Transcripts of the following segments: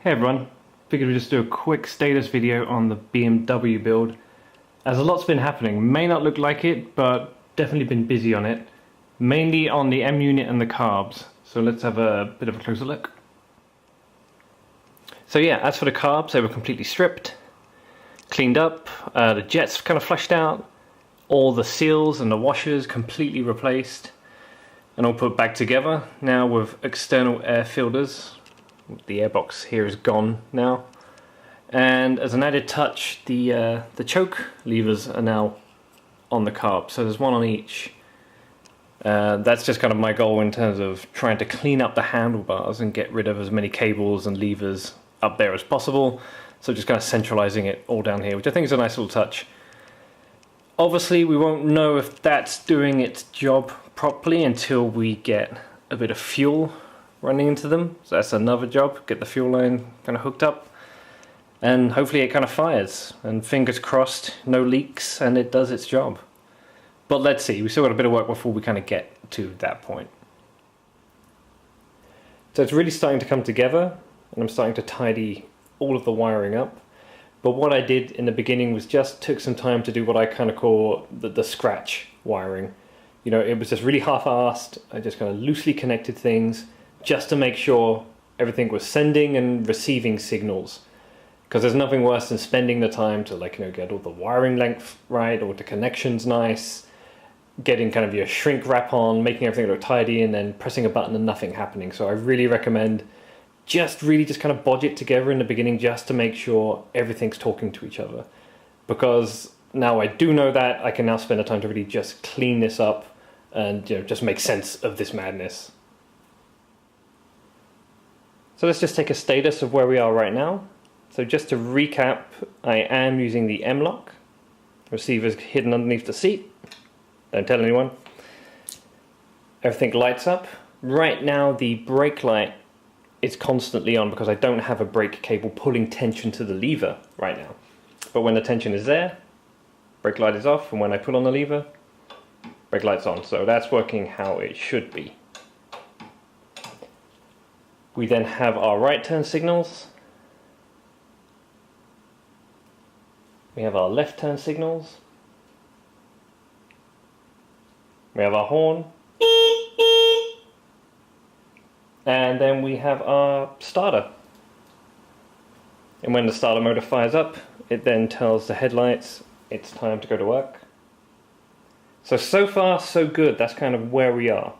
Hey everyone, figured we'd just do a quick status video on the BMW build, as a lot's been happening. May not look like it, but definitely been busy on it, mainly on the M unit and the carbs. So let's have a bit of a closer look. So yeah, as for the carbs, they were completely stripped, cleaned up, the jets kind of flushed out, all the seals and the washers completely replaced, and all put back together, now with external air filters. The airbox here is gone now, and as an added touch, the choke levers are now on the carb, so there's one on each. That's just kind of my goal in terms of trying to clean up the handlebars and get rid of as many cables and levers up there as possible, so just kind of centralizing it all down here, which I think is a nice little touch. Obviously we won't know if that's doing its job properly until we get a bit of fuel running into them, so that's another job, get the fuel line kind of hooked up, and hopefully it kind of fires, and fingers crossed, no leaks, and it does its job. But let's see, we still got a bit of work before we kind of get to that point. So it's really starting to come together, and I'm starting to tidy all of the wiring up. But what I did in the beginning was just took some time to do what I kind of call the scratch wiring. You know, it was just really half-assed. I just kind of loosely connected things just to make sure everything was sending and receiving signals. Because there's nothing worse than spending the time to, like, you know, get all the wiring length right, or the connections nice, getting kind of your shrink wrap on, making everything look tidy, and then pressing a button and nothing happening. So I really recommend just kind of bodge it together in the beginning, just to make sure everything's talking to each other. Because now I do know that, I can now spend the time to really just clean this up and, you know, just make sense of this madness. So let's just take a status of where we are right now. So just to recap, I am using the M-lock. Receiver's hidden underneath the seat. Don't tell anyone. Everything lights up. Right now the brake light is constantly on because I don't have a brake cable pulling tension to the lever right now. But when the tension is there, brake light is off, and when I pull on the lever, brake light's on. So that's working how it should be. We then have our right turn signals. We have our left turn signals. We have our horn. And then we have our starter. And when the starter motor fires up, it then tells the headlights it's time to go to work. So far so good. That's kind of where we are.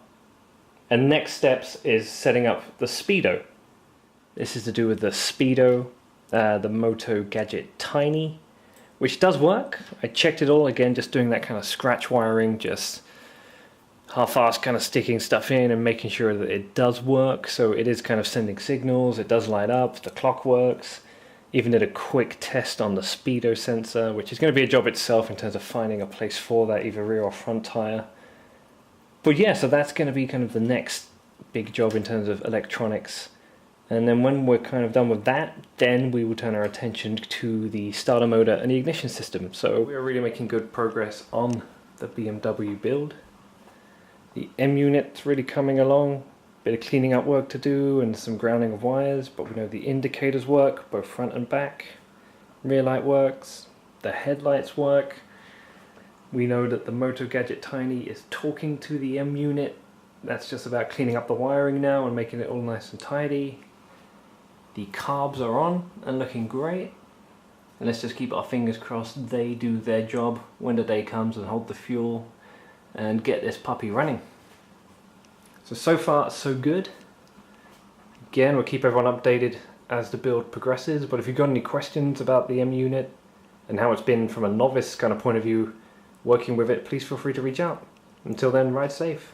And next steps is setting up the Speedo. This is to do with the Speedo, the Moto Gadget Tiny, which does work. I checked it all, again, just doing that kind of scratch wiring, just half-assed kind of sticking stuff in and making sure that it does work. So it is kind of sending signals, it does light up, the clock works. Even did a quick test on the Speedo sensor, which is going to be a job itself in terms of finding a place for that, either rear or front tire. But yeah, so that's going to be kind of the next big job in terms of electronics. And then when we're kind of done with that, then we will turn our attention to the starter motor and the ignition system. So we're really making good progress on the BMW build. The M unit's really coming along. Bit of cleaning up work to do and some grounding of wires, but we know the indicators work, both front and back. Rear light works. The headlights work. We know that the Moto Gadget Tiny is talking to the M unit. That's just about cleaning up the wiring now and making it all nice and tidy. The carbs are on and looking great. And let's just keep our fingers crossed they do their job when the day comes and hold the fuel and get this puppy running. So far so good. Again, we'll keep everyone updated as the build progresses, but if you've got any questions about the M unit and how it's been from a novice kind of point of view working with it, please feel free to reach out. Until then, ride safe.